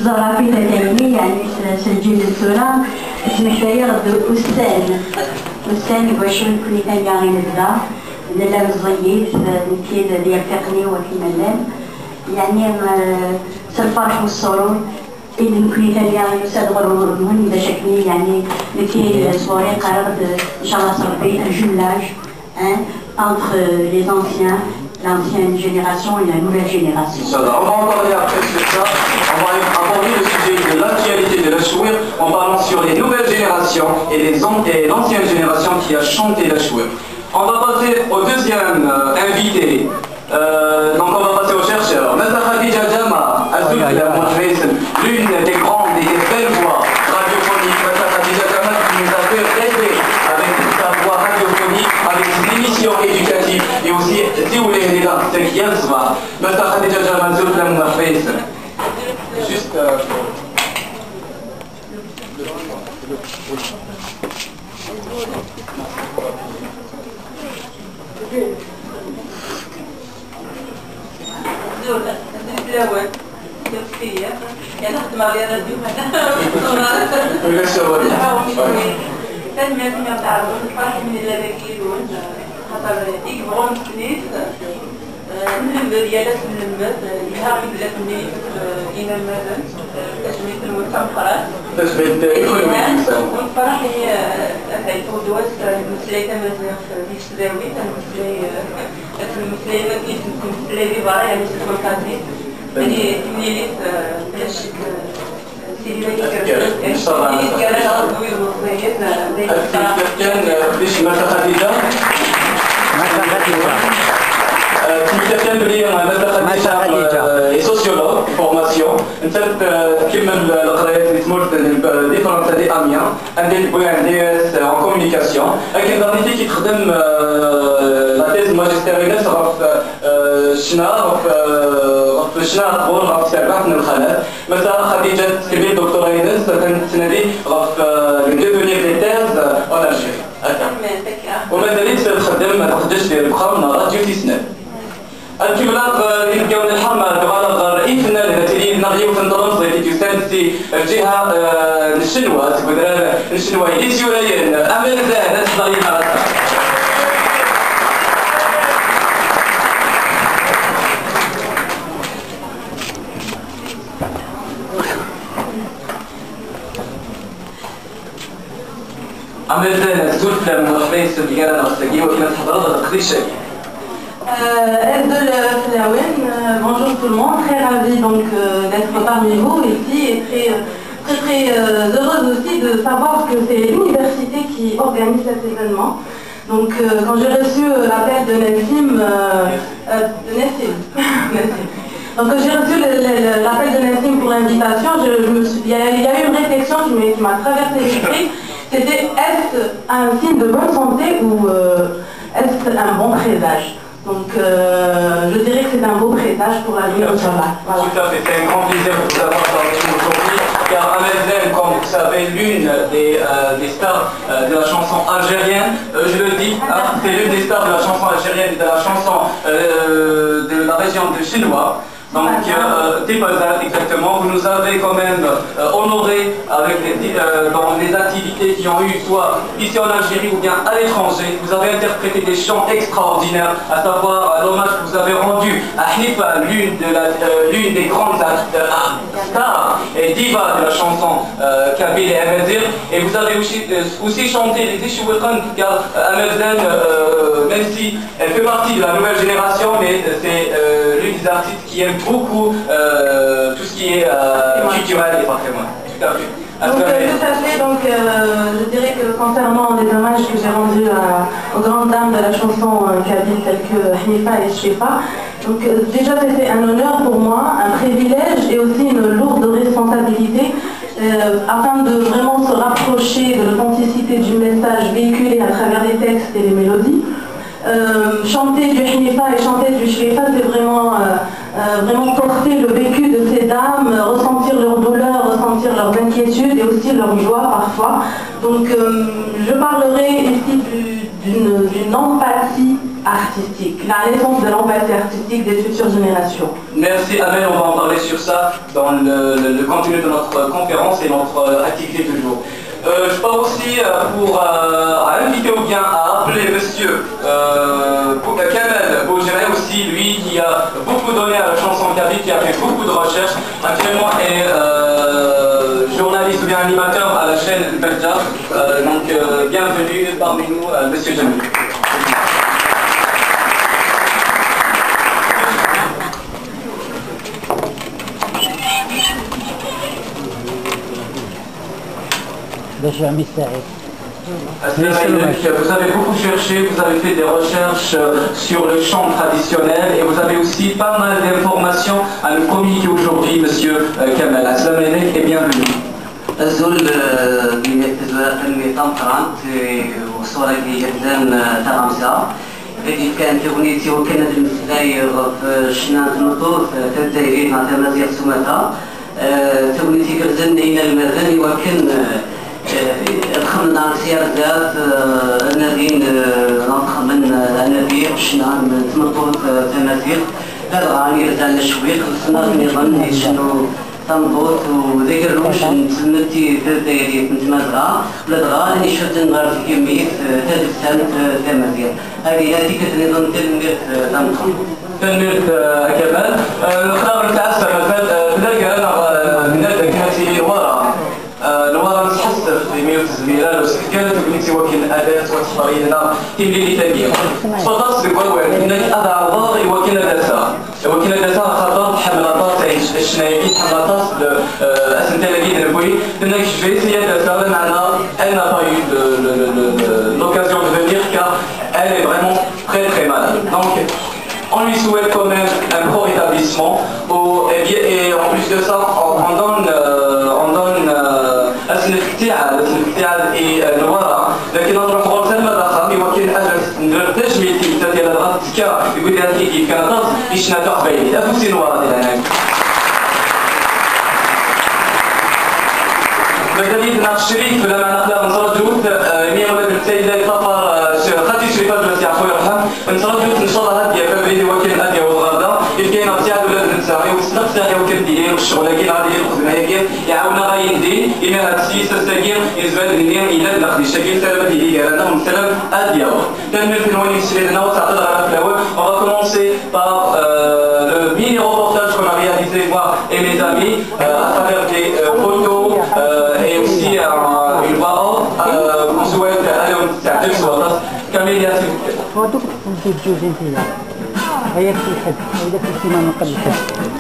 زرافي تكايني يعني سجل الصورة اسمك يرد أستاذ يباشر كل كان يعني نبدا نلا مزيف نكيد ديال تقني وكملان يعني الفرح والسرور اللي ممكن يعني أستاذ غرور من إذا شكلي يعني نكيد سوري قررت إن شاء الله صرفي un jumelage entre les anciens, l'ancienne génération et la nouvelle génération. On va en parler après sur ça. On va aborder le sujet de l'actualité de l'Achouir en parlant sur les nouvelles générations et l'ancienne génération qui a chanté l'Achouir. On va passer au deuxième invité. Donc on va passer au chercheur. Mata Khadija Jama, l'une des grandes et des belles voix radiophoniques. Mata Khadija Jama qui nous a fait rêver avec sa voix radiophonique, avec ses émissions éducatives et aussi si vous voulez les gars, c'est qu'il y a le soir. Mata Khadija Jama, juste من ديالات الملمات يهاغي بلاد النيف إلى المدن تجميد المتمخرات ونفرح هي أفعيت ودوات المسلاي تمازيغ في السداوي المسلاي ما كيف المسلاي في برا يعني سيكون كازي يعني تمليليت بلا شك سيدي كان غضوي الوصيات كان باش ما خديجة est sociologue de formation. différentes années Amiens, un DS en communication. Avec une activité qui خدم la thèse magistérielle في شنا قبول في سبعة من الخالات. مثلا خديجة تسمي دكتورة إيناس كانت تنادي في devenir des thèses en Algérie. وما زالت تخدم تخدش في البخار راديو تسنان. الكبلاق يلقاو الحرمة تبالغ رئيسنا التي نغيو في النظام زي تسانسي الجهة الشنوة تقدر الشنوة يسيورين أمل زاد تصدري مرة. أمل زاد زلت من الحبيس الجيران والسجي وكانت حضرتها تقديش bonjour tout le monde, très ravie donc d'être parmi vous ici et très heureuse aussi de savoir que c'est l'université qui organise cet événement. Donc quand j'ai reçu l'appel de Nassim, donc quand j'ai reçu l'appel de Nassim pour l'invitation, il y a eu une réflexion qui m'a traversé l'esprit. C'était est-ce un signe de bonne santé ou est-ce un bon présage? Donc je dirais que c'est un beau présage pour la vie au Inch'Allah. Voilà. Tout à fait, c'est un grand plaisir de vous avoir parmi nous aujourd'hui, car Amel Zen, comme vous savez, l'une des stars de la chanson algérienne, je le dis, c'est l'une des stars de la chanson algérienne et de la chanson de la région de Chinois. Donc, Tibazan, exactement, vous nous avez quand même honoré avec dans les activités qui ont eu soit ici en Algérie ou bien à l'étranger. Vous avez interprété des chants extraordinaires, à savoir l'hommage que vous avez rendu à Hnifa, l'une des grandes stars et divas de la chanson kabyle et amazigh. Et vous avez aussi chanté les Échouékans, car Amazigh, même si elle fait partie de la nouvelle génération, mais c'est l'une des artistes qui aime beaucoup tout ce qui est culturel et patrimoine. Tout à fait. Donc, tout à fait, donc je dirais que concernant les hommages que j'ai rendus aux grandes dames de la chanson kabyle telles que Hnifa et Shefa, donc déjà c'était un honneur pour moi, un privilège et aussi une lourde responsabilité afin de vraiment se rapprocher de l'authenticité du message véhiculé à travers les textes et les mélodies. Chanter du Hnifa et chanter du Shefa, c'est vraiment porter le vécu de ces dames, ressentir leurs douleurs, ressentir leurs inquiétudes et aussi leur joie parfois. Donc je parlerai ici d'une empathie artistique, la naissance de l'empathie artistique des futures générations. Merci Amel, on va en parler sur ça dans le contenu de notre conférence et notre activité du jour. Je pars aussi à inviter ou bien à appeler monsieur Kamel Boujreh aussi, lui qui a beaucoup donné à la chanson kabyle, qui a fait beaucoup de recherches, actuellement est journaliste ou bien animateur à la chaîne Belja. Donc bienvenue parmi nous, monsieur Jamil. باش عم يساعد. Vous avez beaucoup cherché, vous avez fait des recherches sur le chant traditionnel et vous avez aussi pas mal d'informations à nous communiquer aujourd'hui, monsieur Kamel. Assalamu alaikum et bienvenue. الزول بمثل طمطران وصورة جدا تغمسة اللي كانت أغنيتي وكانت المسلاي في شنان المطور في الدايرين مع تمازيغ سماتا أغنيتي كرزن إلى المدن وكان دخلنا سيارة ذات النبيين نطخ من النبي شنان تمطور في تمازيغ هذا غاني رزان الشويق خلصنا من يظن شنو تنبوط وذكر لوش نتمتي في الدايري كنت مزرعة لدغا لاني شفت نهار في كمية تدفسان في تمازيغ هذه كتنظم تلميذ تنبوط تلميذ كمال نختار نتعسر مثلا تلاقي أنا من كانت الورا نتحسر في ميوت الزميلة كانت بنيتي وكل الأداة وتحريرنا تملي لتنبيه فضلت بقوة إنك أضع ضاغي وكل داسا وكل داسا خطر حملاتات الشنايكي حملاتات أسنتالي نبوي إنك شفيت هي داسا بمعنى elle n'a pas eu l'occasion de venir car elle est vraiment très malade. Donc on lui souhaite quand même un pro rétablissement et en plus de ça on donne الافتعال الورا لكن نروح غرفة المدخل يمكن أن تجميل في ديال الغد يقول لها كيف كانت إيش نتاع بيني أفوسي نورا ديال هناك بدليل ناقش الشريف لما نقدر نترجوت مية ولد السيدة يطفر خاتي شريفات بس يا خويا رحم نترجوت إن شاء الله هادية فبريدي وكل هادية والغدا كاينه بتاع ولاد النساء والسنق تاعي وكندير والشغل كاين غادي ياخذ معايا يعاونا غايندي الى هاد السيس الساكين يزبال النير الى ناخذ الشكل سلامه ديالي انا ومسلم ادياو تنمر في نواني سيدنا وتعطي على فلاوه on va commencer par le mini reportage qu'on a réalisé moi et mes amis à travers des photos et aussi une voix off on souhaite aller au تعطيك صوتات كاميليا فوتوك تجوز انت هي في الحد هي في السيمانه قبل الحد